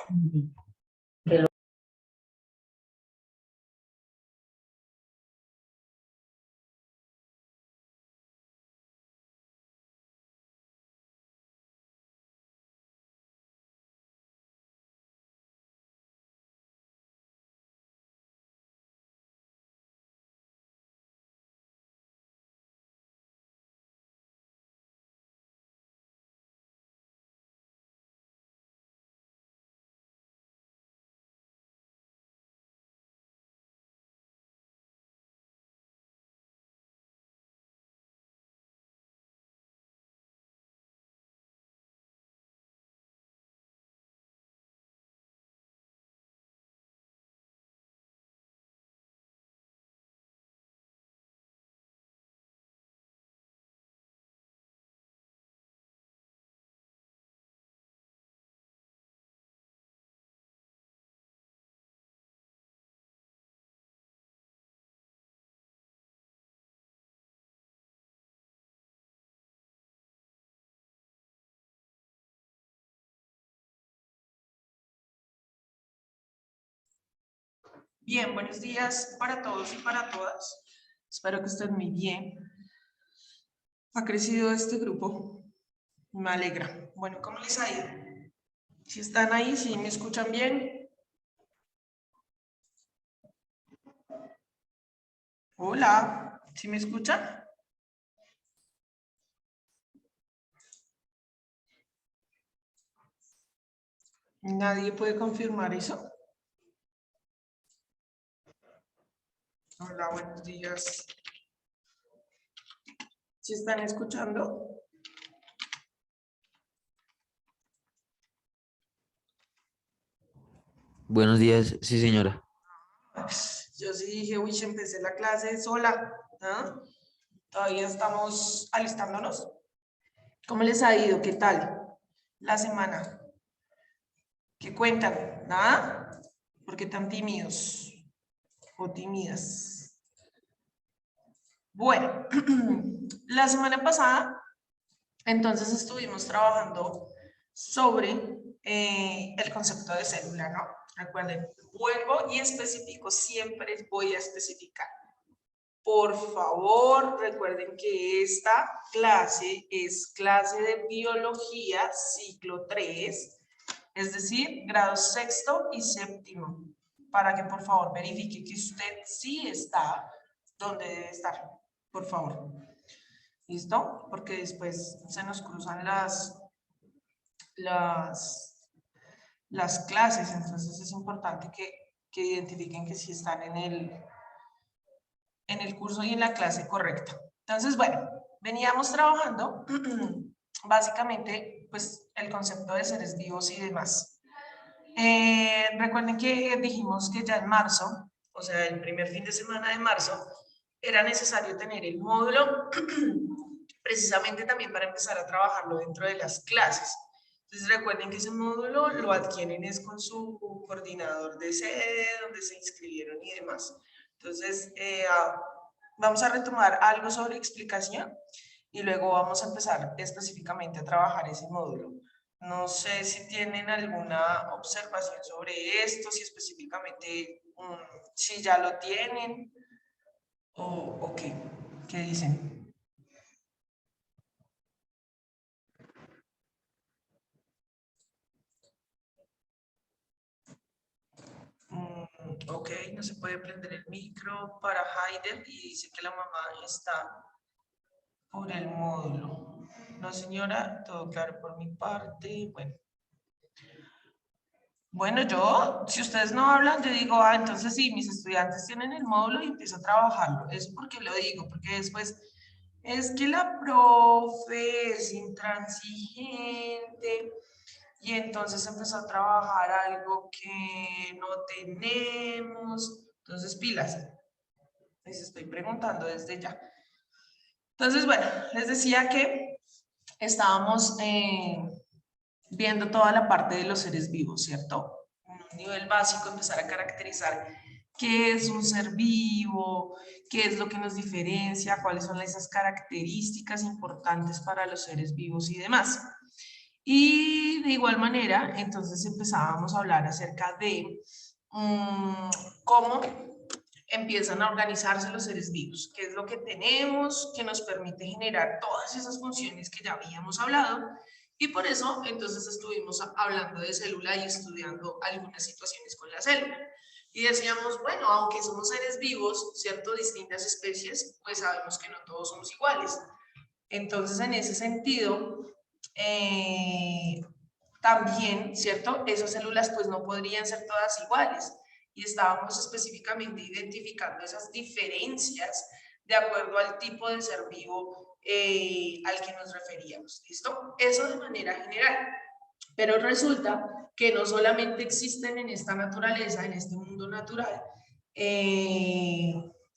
Que lo- Bien, buenos días para todos y para todas. Espero que estén muy bien. Ha crecido este grupo. Me alegra. Bueno, ¿cómo les ha ido? Si están ahí, si me escuchan bien. Hola, ¿sí me escuchan? ¿Nadie puede confirmar eso? Hola, buenos días. ¿Sí están escuchando? Buenos días, sí señora. Yo sí dije, uy, empecé la clase sola. ¿Ah? Todavía estamos alistándonos. ¿Cómo les ha ido? ¿Qué tal la semana? ¿Qué cuentan? ¿Nada? ¿Por qué tan tímidos o tímidas? Bueno, la semana pasada, entonces estuvimos trabajando sobre el concepto de célula, ¿no? Recuerden, vuelvo y especifico, siempre voy a especificar. Por favor, recuerden que esta clase es clase de biología, ciclo 3, es decir, grado sexto y séptimo, para que por favor verifique que usted sí está donde debe estar, por favor. ¿Listo? Porque después se nos cruzan las, las clases, entonces es importante que identifiquen que sí están en el curso y en la clase correcta. Entonces, bueno, veníamos trabajando básicamente pues el concepto de seres vivos y demás. Recuerden que dijimos que ya en marzo, o sea, el primer fin de semana de marzo, era necesario tener el módulo precisamente también para empezar a trabajarlo dentro de las clases. Entonces recuerden que ese módulo lo adquieren es con su coordinador de sede, donde se inscribieron y demás. Entonces, vamos a retomar algo sobre explicación y luego vamos a empezar específicamente a trabajar ese módulo. No sé si tienen alguna observación sobre esto, si específicamente, si ya lo tienen o qué dicen. Ok, no se puede prender el micro para Haider y dice que la mamá está por el módulo. No, señora, todo claro por mi parte. Bueno, yo, si ustedes no hablan, yo digo, entonces sí, mis estudiantes tienen el módulo y empiezo a trabajarlo. Eso porque lo digo, porque después es que la profe es intransigente y entonces empezó a trabajar algo que no tenemos. Entonces, pilas. Les estoy preguntando desde ya. Entonces, bueno, les decía que estábamos viendo toda la parte de los seres vivos, ¿cierto? En un nivel básico, empezar a caracterizar qué es un ser vivo, qué es lo que nos diferencia, cuáles son esas características importantes para los seres vivos y demás. Y de igual manera, entonces empezábamos a hablar acerca de cómo empiezan a organizarse los seres vivos, qué es lo que tenemos que nos permite generar todas esas funciones que ya habíamos hablado. Y por eso entonces estuvimos hablando de célula y estudiando algunas situaciones con la célula. Y decíamos, bueno, aunque somos seres vivos, ¿cierto? Distintas especies, pues sabemos que no todos somos iguales. Entonces, en ese sentido, también, ¿cierto? Esas células pues no podrían ser todas iguales. Y estábamos específicamente identificando esas diferencias de acuerdo al tipo de ser vivo al que nos referíamos. ¿Listo? Eso de manera general. Pero resulta que no solamente existen en esta naturaleza, en este mundo natural,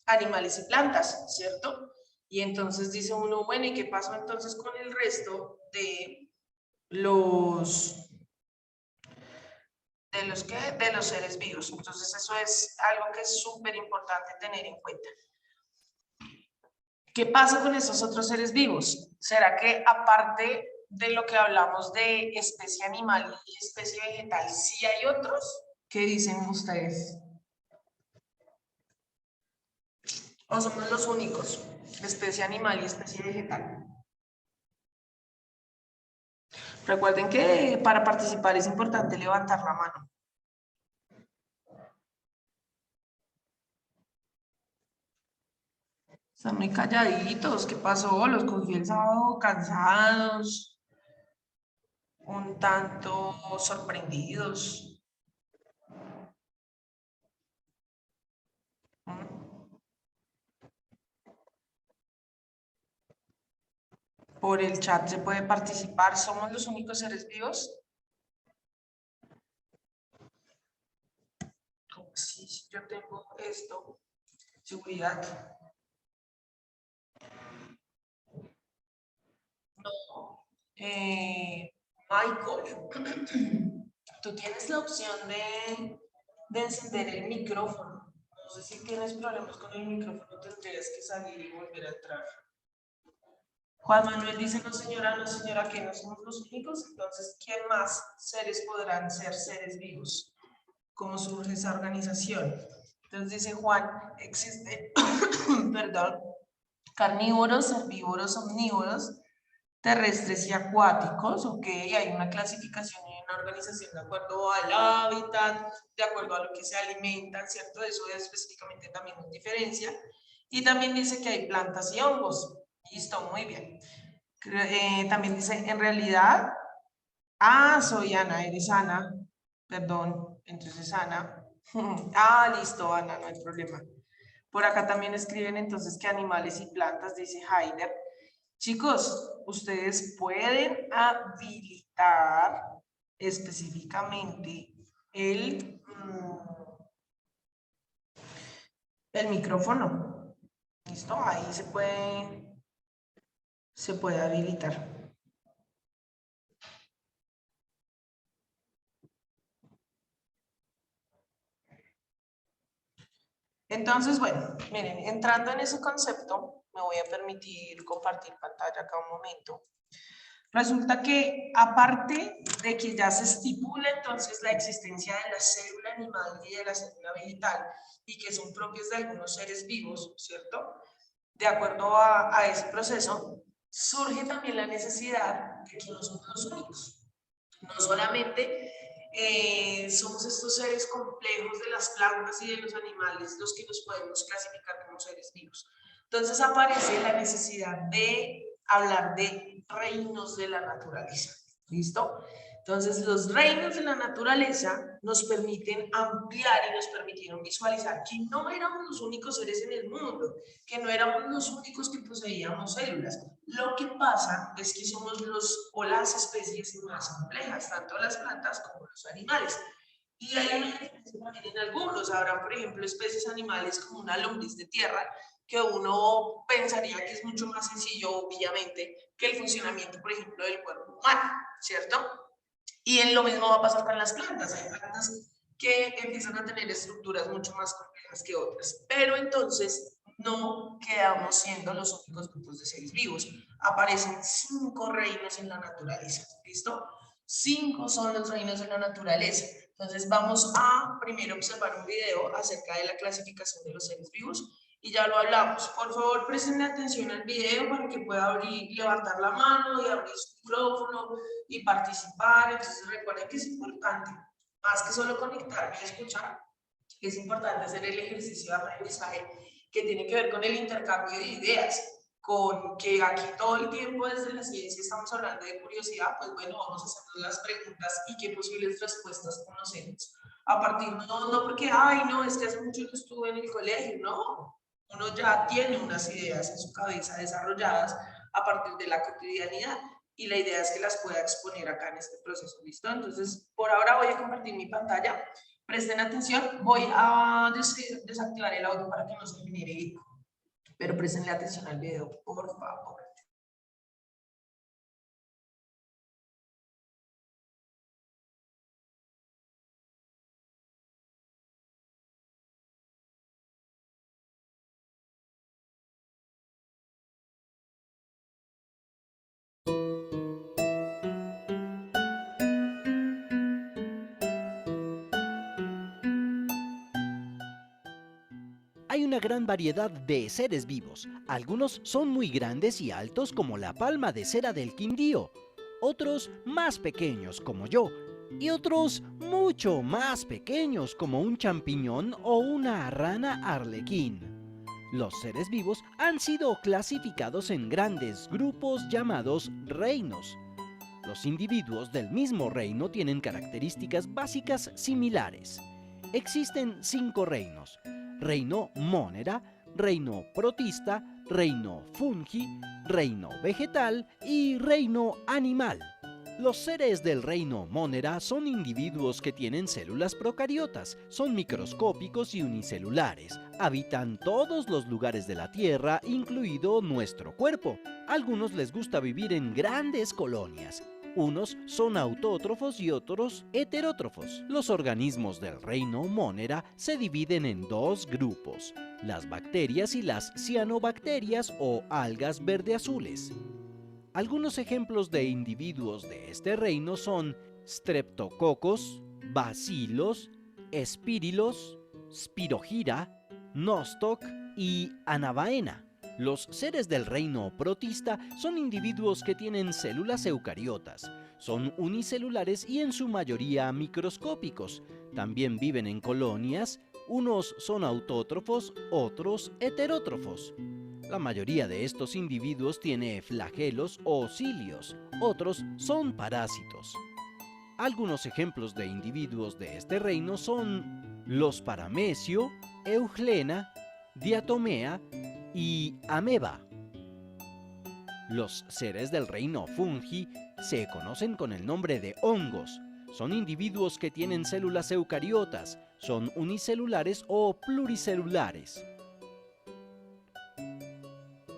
animales y plantas, ¿cierto? Y entonces dice uno, bueno, ¿y qué pasó entonces con el resto de los de los seres vivos? Entonces eso es algo que es súper importante tener en cuenta. ¿Qué pasa con esos otros seres vivos? ¿Será que aparte de lo que hablamos de especie animal y especie vegetal, sí hay otros? ¿Qué dicen ustedes? ¿O somos los únicos? Especie animal y especie vegetal. Recuerden que para participar es importante levantar la mano. Están muy calladitos. ¿Qué pasó? Los cogí el sábado cansados, un tanto sorprendidos. Por el chat se puede participar. ¿Somos los únicos seres vivos? ¿Cómo así? Si yo tengo esto, seguridad. No. Michael, tú tienes la opción de encender el micrófono. No sé si tienes problemas con el micrófono, tendrías que salir y volver a entrar. Juan Manuel dice, no señora, no señora, que no somos los únicos, entonces, ¿quién más seres podrán ser seres vivos? ¿Cómo surge esa organización? Entonces dice Juan, existen, perdón, carnívoros, herbívoros, omnívoros, terrestres y acuáticos, ok, hay una clasificación y una organización de acuerdo al hábitat, de acuerdo a lo que se alimentan, ¿cierto? Eso específicamente también nos diferencia. Y también dice que hay plantas y hongos. Listo, muy bien. También dice, en realidad, soy Ana, eres Ana, perdón, entonces Ana. Listo, Ana, no hay problema. Por acá también escriben entonces que animales y plantas, dice Heider. Chicos, ustedes pueden habilitar específicamente el micrófono. ¿Listo? Ahí se puede habilitar. Entonces, bueno, miren, entrando en ese concepto, me voy a permitir compartir pantalla acá un momento. Resulta que aparte de que ya se estipula entonces la existencia de la célula animal y de la célula vegetal y que son propias de algunos seres vivos, ¿cierto? De acuerdo a ese proceso, surge también la necesidad de que no somos los únicos. No solamente somos estos seres complejos de las plantas y de los animales los que nos podemos clasificar como seres vivos. Entonces aparece la necesidad de hablar de reinos de la naturaleza. ¿Listo? Entonces, los reinos de la naturaleza nos permiten ampliar y nos permitieron visualizar que no éramos los únicos seres en el mundo, que no éramos los únicos que poseíamos células. Lo que pasa es que somos los o las especies más complejas, tanto las plantas como los animales. Y hay una diferencia también en algunos. Habrá, por ejemplo, especies animales como una lombriz de tierra, que uno pensaría que es mucho más sencillo, obviamente, que el funcionamiento, por ejemplo, del cuerpo humano, ¿cierto? Y en lo mismo va a pasar con las plantas. Hay plantas que empiezan a tener estructuras mucho más complejas que otras. Pero entonces, no quedamos siendo los únicos grupos de seres vivos. Aparecen 5 reinos en la naturaleza, ¿listo? 5 son los reinos de la naturaleza. Entonces vamos a primero observar un video acerca de la clasificación de los seres vivos y ya lo hablamos. Por favor, presten atención al video para que pueda abrir, levantar la mano y abrir su micrófono y participar. Entonces recuerden que es importante, más que solo conectarme y escuchar, es importante hacer el ejercicio de aprendizaje que tiene que ver con el intercambio de ideas, con que aquí todo el tiempo desde la ciencia estamos hablando de curiosidad, pues bueno, vamos a hacernos las preguntas y qué posibles respuestas conocemos. A partir, no porque, ay, no, es que hace mucho que estuve en el colegio, no. Uno ya tiene unas ideas en su cabeza desarrolladas a partir de la cotidianidad y la idea es que las pueda exponer acá en este proceso, ¿listo? Entonces, por ahora voy a compartir mi pantalla. Presten atención, voy a desactivar el audio para que no se genere eco, pero prestenle atención al video, por favor. Hay una gran variedad de seres vivos. Algunos son muy grandes y altos como la palma de cera del Quindío, otros más pequeños como yo, y otros mucho más pequeños como un champiñón o una rana arlequín. Los seres vivos han sido clasificados en grandes grupos llamados reinos. Los individuos del mismo reino tienen características básicas similares. Existen 5 reinos: reino Monera, reino Protista, reino Fungi, reino Vegetal y reino Animal. Los seres del reino Monera son individuos que tienen células procariotas, son microscópicos y unicelulares, habitan todos los lugares de la Tierra, incluido nuestro cuerpo. A algunos les gusta vivir en grandes colonias. Unos son autótrofos y otros heterótrofos. Los organismos del reino Monera se dividen en 2 grupos: las bacterias y las cianobacterias o algas verde-azules. Algunos ejemplos de individuos de este reino son Streptococcus, Bacillus, Spirilos, Spirogyra, Nostoc y Anabaena. Los seres del reino protista son individuos que tienen células eucariotas. Son unicelulares y en su mayoría microscópicos. También viven en colonias. Unos son autótrofos, otros heterótrofos. La mayoría de estos individuos tiene flagelos o cilios. Otros son parásitos. Algunos ejemplos de individuos de este reino son los Paramecium, Euglena, Diatomea y Ameba. Los seres del reino Fungi se conocen con el nombre de hongos. Son individuos que tienen células eucariotas, son unicelulares o pluricelulares.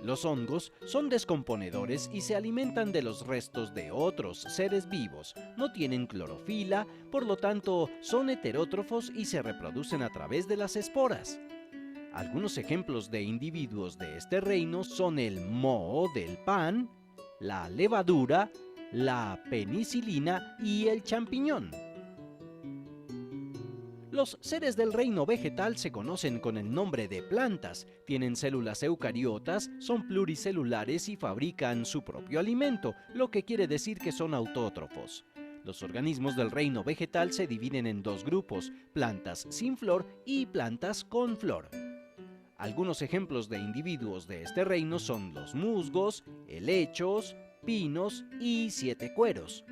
Los hongos son descomponedores y se alimentan de los restos de otros seres vivos. No tienen clorofila, por lo tanto son heterótrofos y se reproducen a través de las esporas. Algunos ejemplos de individuos de este reino son el moho del pan, la levadura, la penicilina y el champiñón. Los seres del reino vegetal se conocen con el nombre de plantas, tienen células eucariotas, son pluricelulares y fabrican su propio alimento, lo que quiere decir que son autótrofos. Los organismos del reino vegetal se dividen en 2 grupos: plantas sin flor y plantas con flor. Algunos ejemplos de individuos de este reino son los musgos, helechos, pinos y 7 cueros.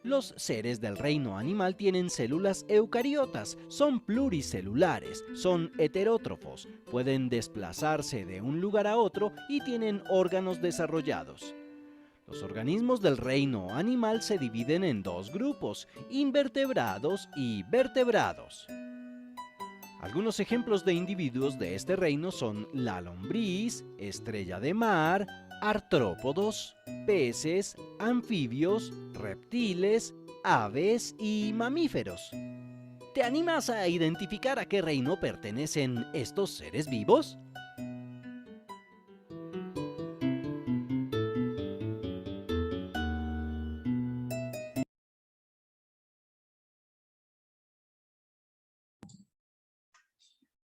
Los seres del reino animal tienen células eucariotas, son pluricelulares, son heterótrofos, pueden desplazarse de un lugar a otro y tienen órganos desarrollados. Los organismos del reino animal se dividen en 2 grupos: invertebrados y vertebrados. Algunos ejemplos de individuos de este reino son la lombriz, estrella de mar, artrópodos, peces, anfibios, reptiles, aves y mamíferos. ¿Te animas a identificar a qué reino pertenecen estos seres vivos?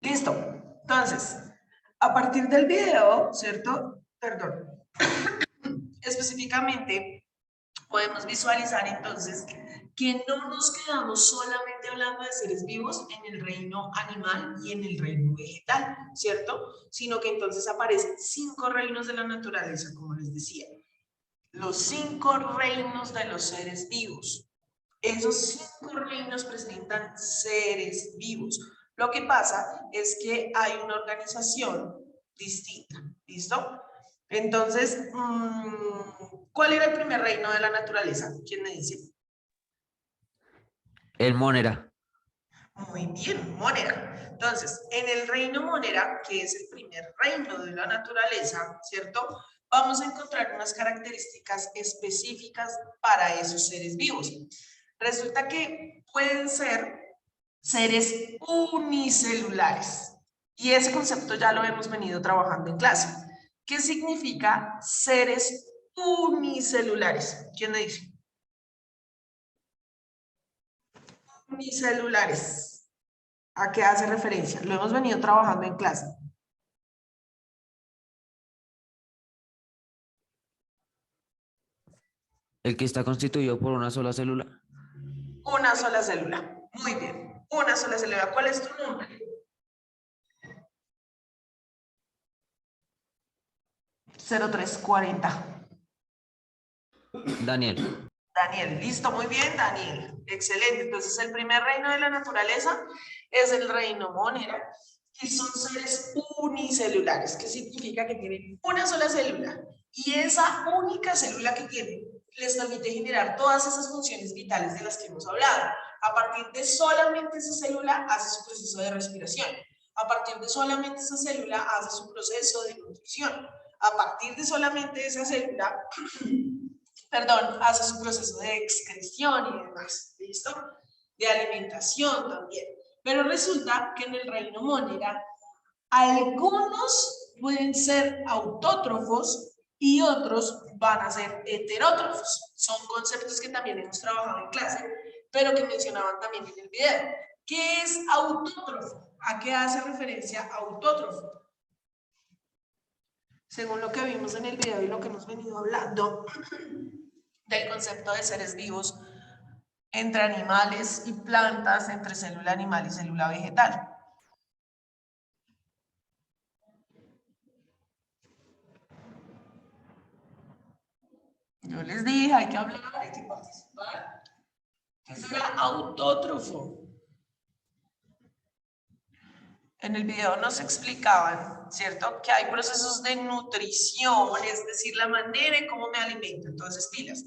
Listo. Entonces, a partir del video, ¿cierto? Perdón. Específicamente, podemos visualizar entonces que no nos quedamos solamente hablando de seres vivos en el reino animal y en el reino vegetal, ¿cierto? Sino que entonces aparecen 5 reinos de la naturaleza, como les decía. Los 5 reinos de los seres vivos. Esos 5 reinos presentan seres vivos. Lo que pasa es que hay una organización distinta, ¿listo? Entonces, ¿cuál era el primer reino de la naturaleza? ¿Quién me dice? El Monera. Muy bien, Monera. Entonces, en el reino Monera, que es el primer reino de la naturaleza, ¿cierto? Vamos a encontrar unas características específicas para esos seres vivos. Resulta que pueden ser seres unicelulares. Y ese concepto ya lo hemos venido trabajando en clase. ¿Qué significa seres unicelulares? ¿Quién me dice? Unicelulares. ¿A qué hace referencia? Lo hemos venido trabajando en clase. El que está constituido por una sola célula. Una sola célula. Muy bien. Una sola célula. ¿Cuál es tu nombre? (0340). Daniel. Daniel, listo, muy bien, Daniel. Excelente. Entonces, el primer reino de la naturaleza es el reino Monera, que son seres unicelulares, que significa que tienen una sola célula. Y esa única célula que tienen les permite generar todas esas funciones vitales de las que hemos hablado. A partir de solamente esa célula hace su proceso de respiración. A partir de solamente esa célula hace su proceso de nutrición. A partir de solamente esa célula hace su proceso de excreción y demás, ¿listo? De alimentación también. Pero resulta que en el reino Monera, algunos pueden ser autótrofos y otros van a ser heterótrofos. Son conceptos que también hemos trabajado en clase, pero que mencionaban también en el video. ¿Qué es autótrofo? ¿A qué hace referencia autótrofo? Según lo que vimos en el video y lo que hemos venido hablando del concepto de seres vivos entre animales y plantas, entre célula animal y célula vegetal. Yo les dije, hay que hablar, hay que participar. ¿Qué será autótrofo? En el video nos explicaban, ¿cierto? Que hay procesos de nutrición, es decir, la manera en cómo me alimento. Entonces, pilas.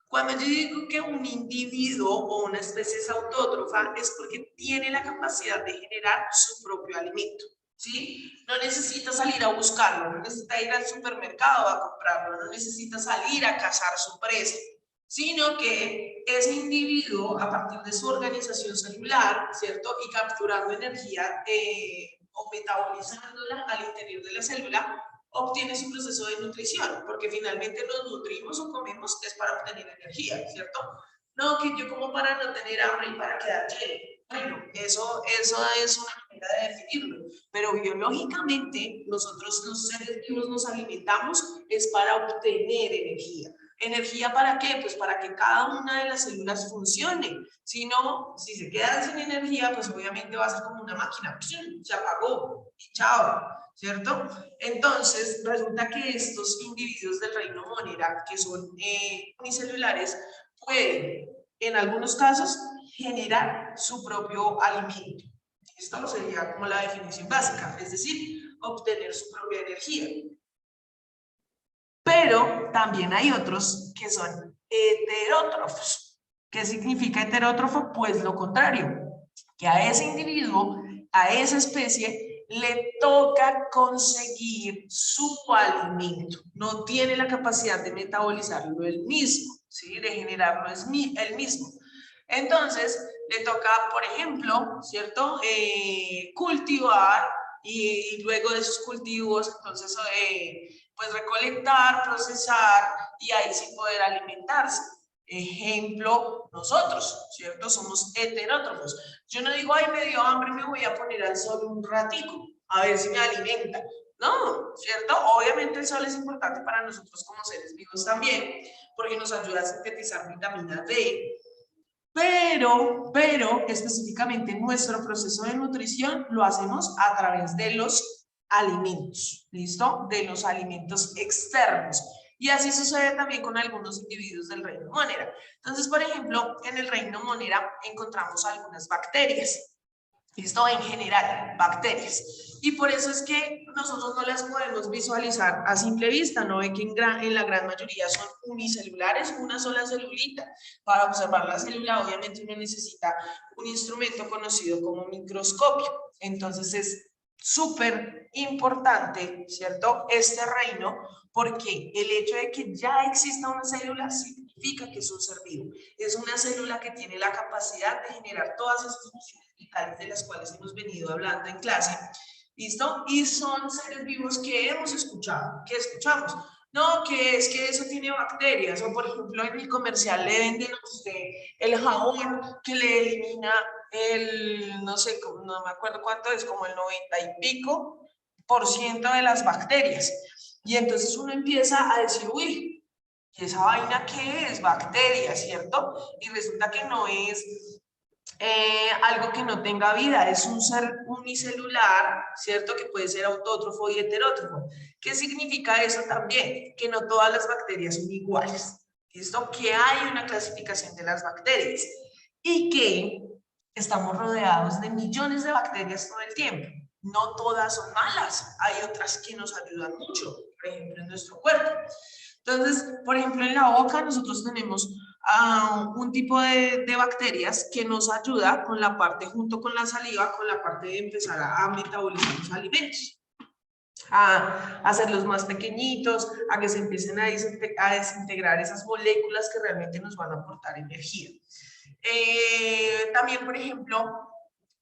Cuando yo digo que un individuo o una especie es autótrofa, es porque tiene la capacidad de generar su propio alimento, ¿sí? No necesita salir a buscarlo, no necesita ir al supermercado a comprarlo, no necesita salir a cazar su presa, sino que ese individuo, a partir de su organización celular, ¿cierto? Y capturando energía o metabolizándola al interior de la célula, obtiene su proceso de nutrición, porque finalmente nos nutrimos o comemos es para obtener energía, ¿cierto? No, que yo como para no tener hambre y para quedar lleno. Bueno, eso es una manera de definirlo, pero biológicamente nosotros los seres vivos nos alimentamos es para obtener energía. ¿Energía para qué? Pues para que cada una de las células funcione. Si no, si se quedan sin energía, pues obviamente va a ser como una máquina. Se apagó y chao, ¿cierto? Entonces, resulta que estos individuos del reino Monera, que son unicelulares, pueden, en algunos casos, generar su propio alimento. Esto sería como la definición básica, es decir, obtener su propia energía. Pero también hay otros que son heterótrofos. ¿Qué significa heterótrofo? Pues lo contrario, que a ese individuo, a esa especie, le toca conseguir su alimento. No tiene la capacidad de metabolizarlo él mismo, ¿sí? De generarlo él mismo. Entonces, le toca, por ejemplo, ¿cierto? Cultivar y luego de esos cultivos, entonces, pues recolectar, procesar y ahí sí poder alimentarse. Ejemplo, nosotros, ¿cierto? Somos heterótrofos. Yo no digo, ay, me dio hambre, me voy a poner al sol un ratico, a ver si me alimenta. No, ¿cierto? Obviamente el sol es importante para nosotros como seres vivos también, porque nos ayuda a sintetizar vitamina D, pero específicamente nuestro proceso de nutrición lo hacemos a través de los alimentos, ¿listo? De los alimentos externos. Y así sucede también con algunos individuos del reino Monera. Entonces, por ejemplo, en el reino Monera encontramos algunas bacterias. ¿Listo? En general, bacterias. Y por eso es que nosotros no las podemos visualizar a simple vista, ¿no? Ve que en la gran mayoría son unicelulares, una sola celulita. Para observar la célula, obviamente uno necesita un instrumento conocido como microscopio. Entonces es súper importante, ¿cierto? Este reino, porque el hecho de que ya exista una célula significa que es un ser vivo. Es una célula que tiene la capacidad de generar todas esas funciones vitales de las cuales hemos venido hablando en clase, ¿listo? Y son seres vivos que hemos escuchado, que escuchamos. No, que es que eso tiene bacterias, o por ejemplo en el comercial le venden a usted el jabón que le elimina el, no sé, no me acuerdo cuánto es, como el 90 y pico % de las bacterias. Y entonces uno empieza a decir, uy, ¿y esa vaina qué es? Bacteria, ¿cierto? Y resulta que no es algo que no tenga vida, es un ser unicelular, ¿cierto? Que puede ser autótrofo y heterótrofo. ¿Qué significa eso también? Que no todas las bacterias son iguales, ¿listo? Que hay una clasificación de las bacterias y que estamos rodeados de millones de bacterias todo el tiempo. No todas son malas, hay otras que nos ayudan mucho, por ejemplo, en nuestro cuerpo. Entonces, por ejemplo, en la boca nosotros tenemos un tipo de bacterias que nos ayuda con la parte, junto con la saliva, con la parte de empezar a metabolizar los alimentos, a hacerlos más pequeñitos, a que se empiecen a desintegrar esas moléculas que realmente nos van a aportar energía. También, por ejemplo,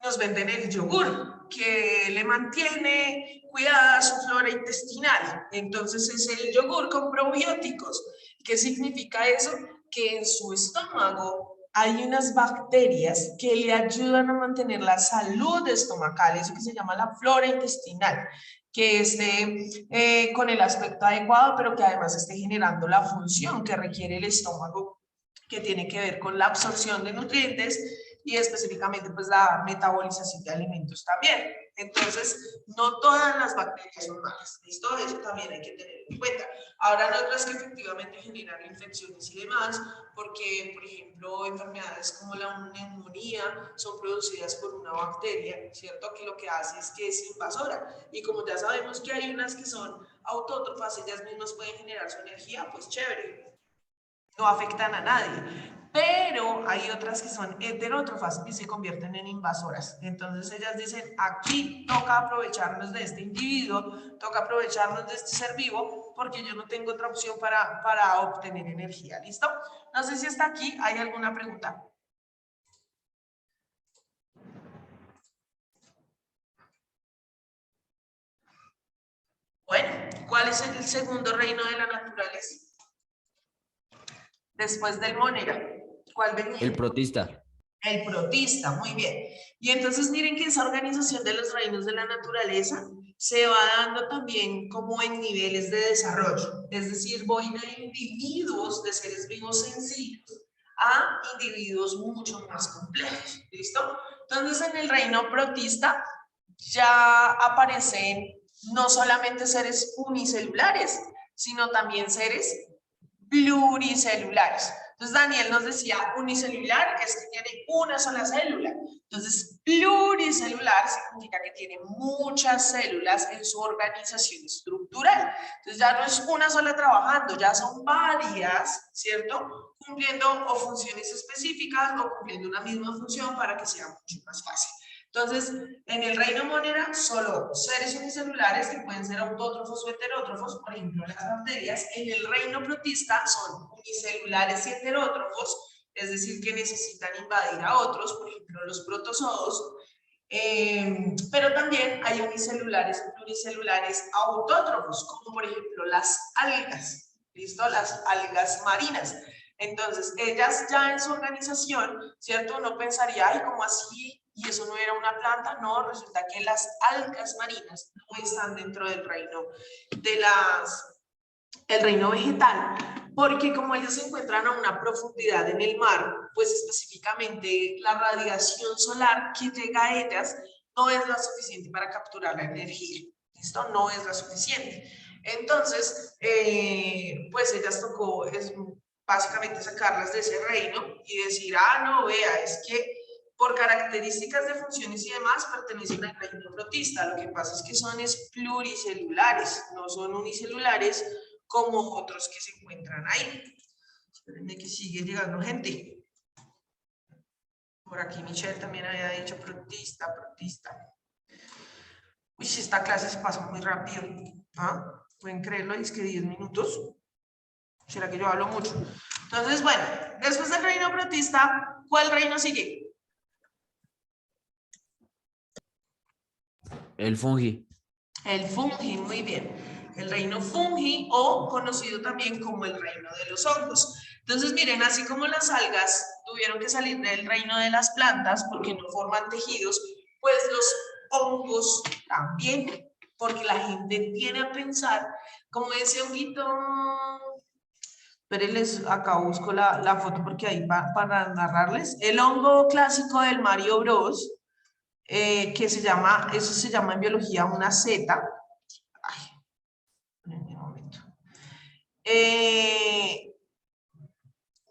nos venden el yogur, que le mantiene cuidada su flora intestinal. Entonces es el yogur con probióticos. ¿Qué significa eso? Que en su estómago hay unas bacterias que le ayudan a mantener la salud estomacal, eso que se llama la flora intestinal, que esté con el aspecto adecuado, pero que además esté generando la función que requiere el estómago, que tiene que ver con la absorción de nutrientes y específicamente pues la metabolización de alimentos también. Entonces, no todas las bacterias son malas, ¿listo? Eso también hay que tenerlo en cuenta. Ahora, hay otras que efectivamente generan infecciones y demás, porque, por ejemplo, enfermedades como la neumonía son producidas por una bacteria, ¿cierto? Que lo que hace es que es invasora. Y como ya sabemos que hay unas que son autótrofas, ellas mismas pueden generar su energía, pues chévere, no afectan a nadie. Pero hay otras que son heterótrofas y se convierten en invasoras. Entonces ellas dicen, aquí toca aprovecharnos de este individuo, toca aprovecharnos de este ser vivo, porque yo no tengo otra opción para obtener energía. ¿Listo? No sé si hasta aquí hay alguna pregunta. Bueno, ¿cuál es el segundo reino de la naturaleza? Después del Monera, ¿cuál venía? El protista. El protista, muy bien. Y entonces miren que esa organización de los reinos de la naturaleza se va dando también como en niveles de desarrollo. Es decir, voy de individuos, de seres vivos sencillos, a individuos mucho más complejos. ¿Listo? Entonces en el reino protista ya aparecen no solamente seres unicelulares, sino también seres pluricelulares. Entonces Daniel nos decía, unicelular es que tiene una sola célula. Entonces pluricelular significa que tiene muchas células en su organización estructural. Entonces ya no es una sola trabajando, ya son varias, ¿cierto? Cumpliendo o funciones específicas o cumpliendo una misma función para que sea mucho más fácil. Entonces, en el reino Monera, solo seres unicelulares que pueden ser autótrofos o heterótrofos, por ejemplo, las bacterias. En el reino protista son unicelulares y heterótrofos, es decir, que necesitan invadir a otros, por ejemplo, los protozoos, pero también hay unicelulares y pluricelulares autótrofos, como por ejemplo las algas, ¿listo? Las algas marinas. Entonces, ellas ya en su organización, ¿cierto? Uno pensaría, ay, ¿cómo así? Y eso no era una planta. No, resulta que las algas marinas no están dentro del reino de el reino vegetal, porque como ellos se encuentran a una profundidad en el mar, pues específicamente la radiación solar que llega a ellas no es la suficiente para capturar la energía. Esto no es la suficiente. Entonces, pues ellas tocó básicamente sacarlas de ese reino y decir, ah, no, vea, es que por características de funciones y demás pertenecen al reino protista. Lo que pasa es que son pluricelulares, no son unicelulares como otros que se encuentran ahí. Espérenme que sigue llegando gente. Por aquí Michelle también había dicho protista. Uy, si esta clase se pasa muy rápido. ¿Ah? ¿Pueden creerlo? Es que 10 minutos. ¿Será que yo hablo mucho? Entonces, bueno, después del reino protista, ¿cuál reino sigue? El fungi. El fungi, muy bien. El reino fungi o conocido también como el reino de los hongos. Entonces, miren, así como las algas tuvieron que salir del reino de las plantas porque no forman tejidos, pues los hongos también, porque la gente tiene a pensar como ese honguito. Espérenles, acá busco la foto porque ahí para narrarles. El hongo clásico del Mario Bros. Que se llama, eso se llama en biología una seta. Ay, un momento.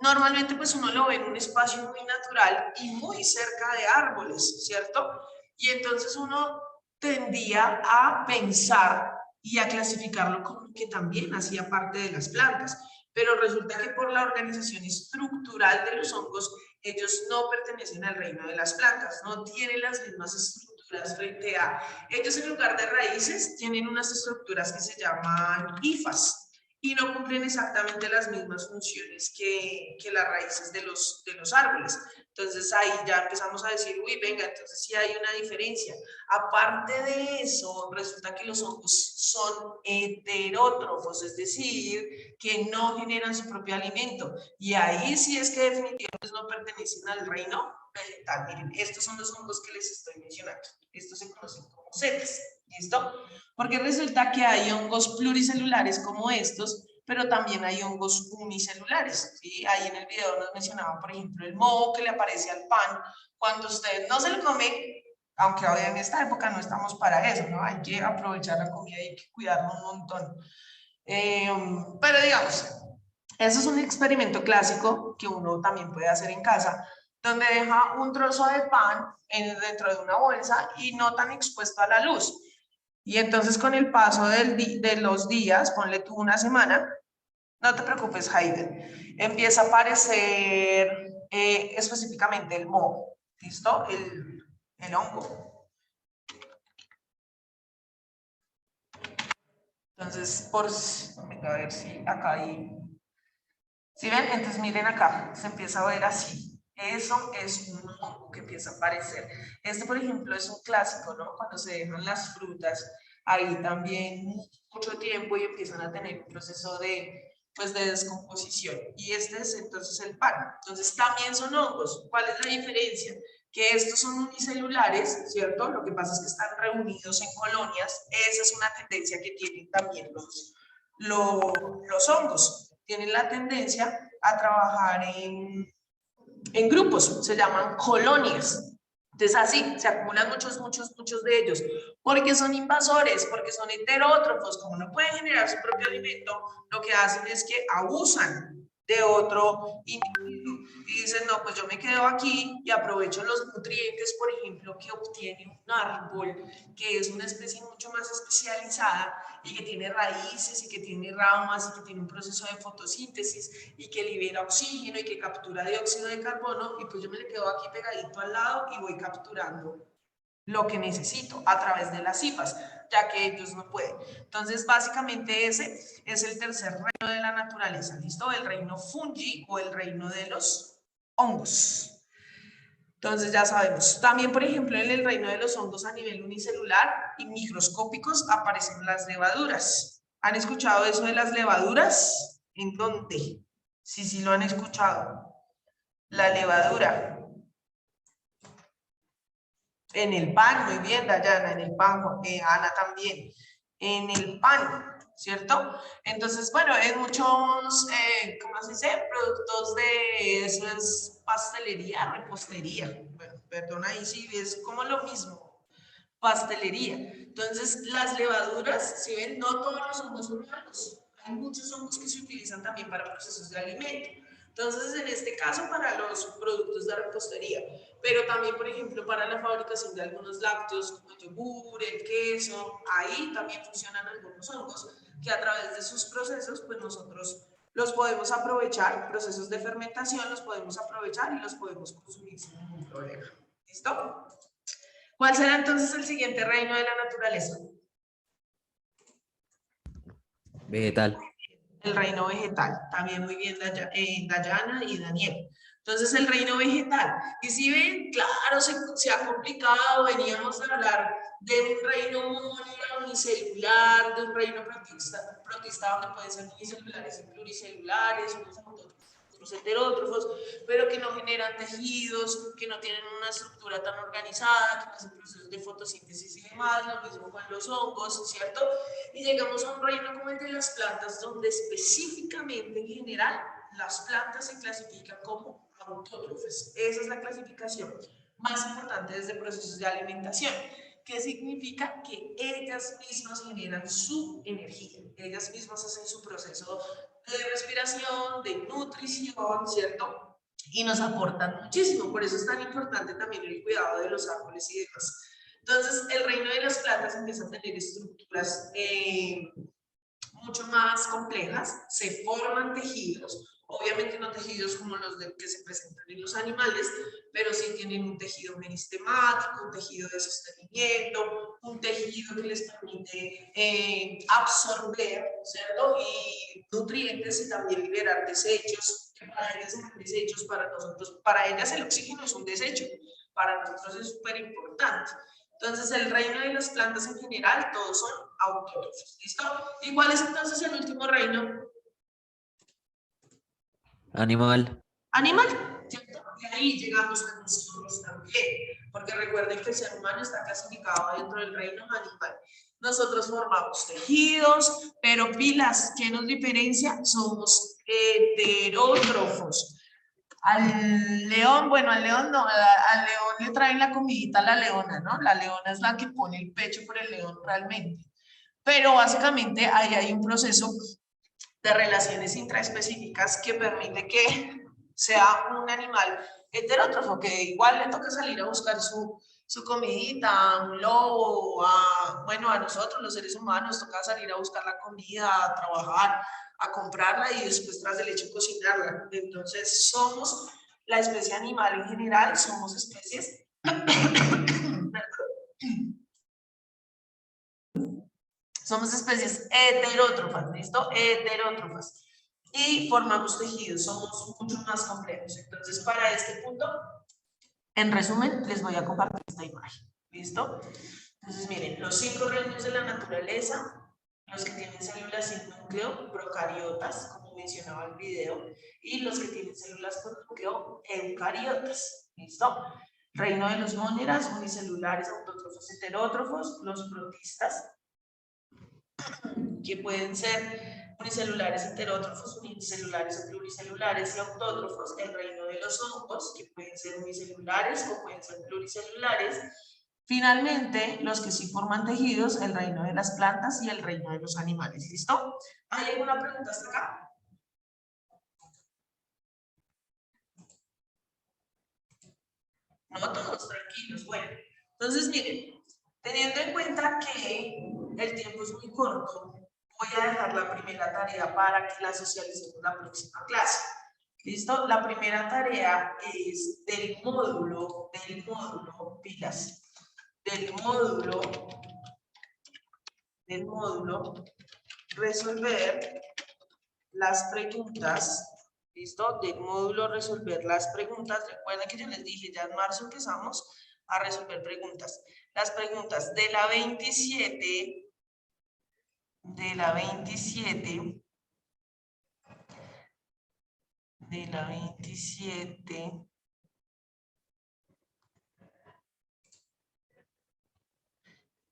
Normalmente pues uno lo ve en un espacio muy natural y muy cerca de árboles, ¿cierto? Y entonces uno tendía a pensar y a clasificarlo como que también hacía parte de las plantas, pero resulta que por la organización estructural de los hongos, ellos no pertenecen al reino de las plantas, no tienen las mismas estructuras frente a ellos. En lugar de raíces tienen unas estructuras que se llaman hifas y no cumplen exactamente las mismas funciones que las raíces de los árboles. Entonces ahí ya empezamos a decir, uy, venga, entonces sí hay una diferencia. Aparte de eso, resulta que los hongos son heterótrofos, es decir, que no generan su propio alimento. Y ahí sí es que definitivamente no pertenecen al reino vegetal. Miren, estos son los hongos que les estoy mencionando. Estos se conocen como setas, ¿listo? Porque resulta que hay hongos pluricelulares como estos, pero también hay hongos unicelulares, ¿sí? Ahí en el video nos mencionaba, por ejemplo, el moho que le aparece al pan. Cuando usted no se lo come, aunque hoy en esta época no estamos para eso, ¿no? Hay que aprovechar la comida y hay que cuidarlo un montón. Pero digamos, eso es un experimento clásico que uno también puede hacer en casa, donde deja un trozo de pan dentro de una bolsa y no tan expuesto a la luz. Y entonces con el paso de los días, ponle tú una semana, no te preocupes, Hayden, empieza a aparecer específicamente el moho, ¿listo? El hongo. Entonces, a ver si acá hay. ¿Sí ven? Entonces miren acá, se empieza a ver así. Eso es un hongo que empieza a aparecer. Este, por ejemplo, es un clásico, ¿no? Cuando se dejan las frutas ahí también mucho tiempo y empiezan a tener un proceso pues, de descomposición. Y este es entonces el pan. Entonces también son hongos. ¿Cuál es la diferencia? Que estos son unicelulares, ¿cierto? Lo que pasa es que están reunidos en colonias. Esa es una tendencia que tienen también los hongos. Tienen la tendencia a trabajar en grupos, se llaman colonias. Entonces así, se acumulan muchos de ellos, porque son invasores, porque son heterótrofos, como no pueden generar su propio alimento, lo que hacen es que abusan de otro individuo y dicen, no, pues yo me quedo aquí y aprovecho los nutrientes, por ejemplo, que obtiene un árbol, que es una especie mucho más especializada y que tiene raíces y que tiene ramas y que tiene un proceso de fotosíntesis y que libera oxígeno y que captura dióxido de carbono, y pues yo me le quedo aquí pegadito al lado y voy capturando lo que necesito a través de las hifas, ya que ellos no pueden. Entonces, básicamente ese es el tercer reino de la naturaleza, ¿listo? El reino fungi o el reino de los hongos. Entonces ya sabemos. También, por ejemplo, en el reino de los hongos a nivel unicelular y microscópicos aparecen las levaduras. ¿Han escuchado eso de las levaduras? ¿En dónde? Sí, lo han escuchado. La levadura. En el pan, muy bien, Dayana, en el pan, Ana también. En el pan, ¿cierto? Entonces, bueno, en muchos, ¿cómo se dice? Productos de, eso es pastelería, repostería. Bueno, perdón, ahí sí, es como lo mismo, pastelería. Entonces, las levaduras, si ven, no todos los hongos son malos. Hay muchos hongos que se utilizan también para procesos de alimento. Entonces, en este caso, para los productos de repostería, pero también, por ejemplo, para la fabricación de algunos lácteos, como el yogur, el queso, ahí también funcionan algunos hongos que a través de sus procesos, pues nosotros los podemos aprovechar, procesos de fermentación los podemos aprovechar y los podemos consumir sin ningún problema. ¿Listo? ¿Cuál será entonces el siguiente reino de la naturaleza? Vegetal. El reino vegetal, también muy bien Dayana y Daniel. Entonces el reino vegetal, y si ven, claro, se ha complicado, veníamos a hablar de un reino unicelular, de un reino protista donde pueden ser unicelulares y pluricelulares, unos heterótrofos, pero que no generan tejidos, que no tienen una estructura tan organizada, que no hacen procesos de fotosíntesis y demás, lo mismo con los hongos, ¿cierto? Y llegamos a un reino como el de las plantas, donde específicamente en general las plantas se clasifican como autótrofas. Esa es la clasificación más importante desde procesos de alimentación. ¿Qué significa? Que ellas mismas generan su energía, ellas mismas hacen su proceso de respiración, de nutrición, ¿cierto? Y nos aportan muchísimo, por eso es tan importante también el cuidado de los árboles y demás. Entonces, el reino de las plantas empieza a tener estructuras mucho más complejas, se forman tejidos, obviamente no tejidos como los que se presentan en los animales, pero sí tienen un tejido meristemático, un tejido de sostenimiento, un tejido que les permite absorber, ¿cierto? Y nutrientes y también liberar desechos, que para ellas son desechos, para nosotros, para ellas el oxígeno es un desecho, para nosotros es súper importante. Entonces, el reino de las plantas en general, todos son autótrofos, ¿listo? ¿Y cuál es entonces el último reino? Animal. Animal, ¿cierto? Y ahí llegamos a nosotros también, porque recuerden que el ser humano está clasificado dentro del reino animal. Nosotros formamos tejidos, pero pilas, ¿qué nos diferencia? Somos heterótrofos. Al león, bueno, al león no, al león le traen la comidita a la leona, ¿no? La leona es la que pone el pecho por el león realmente. Pero básicamente ahí hay un proceso de relaciones intraespecíficas que permite que sea un animal heterótrofo, que igual le toca salir a buscar su comidita, a un lobo, bueno, a nosotros los seres humanos toca salir a buscar la comida, a trabajar, a comprarla y después tras del hecho cocinarla. Entonces somos la especie animal en general, somos especies somos especies heterótrofas, ¿listo? Heterótrofas. Y formamos tejidos, somos mucho más complejos. Entonces, para este punto, en resumen, les voy a compartir esta imagen, ¿listo? Entonces, miren, los 5 reinos de la naturaleza, los que tienen células sin núcleo, procariotas, como mencionaba el video, y los que tienen células con núcleo, eucariotas, ¿listo? Reino de los móneras, unicelulares, autótrofos, heterótrofos, los protistas, que pueden ser unicelulares, heterótrofos, unicelulares o pluricelulares y autótrofos, el reino de los hongos, que pueden ser unicelulares o pueden ser pluricelulares. Finalmente, los que sí forman tejidos, el reino de las plantas y el reino de los animales. ¿Listo? ¿Hay alguna pregunta hasta acá? No, todos tranquilos. Bueno, entonces miren, teniendo en cuenta que el tiempo es muy corto, voy a dejar la primera tarea para que la socialicemos la próxima clase. ¿Listo? La primera tarea es del módulo, pilas, del módulo, resolver las preguntas ¿Listo? Del módulo resolver las preguntas. Recuerden que yo les dije, ya en marzo empezamos a resolver preguntas. Las preguntas de la 27,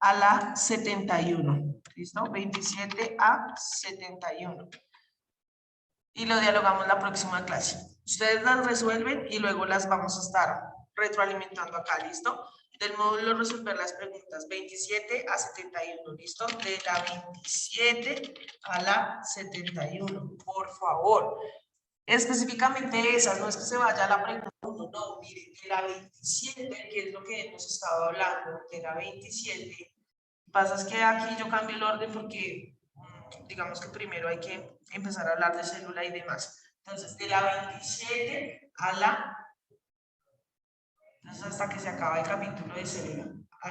a la 71. ¿Listo? 27 a 71. Y lo dialogamos la próxima clase. Ustedes las resuelven y luego las vamos a estar retroalimentando acá, ¿listo? Del módulo resolver las preguntas 27 a 71, ¿listo? De la 27 a la 71, por favor. Específicamente esas, no es que se vaya a la pregunta 1, no, miren, de la 27, que es lo que hemos estado hablando, de la 27, pasa es que aquí yo cambio el orden porque digamos que primero hay que empezar a hablar de célula y demás. Entonces, de la 27 a la... Entonces, hasta que se acaba el capítulo de célula.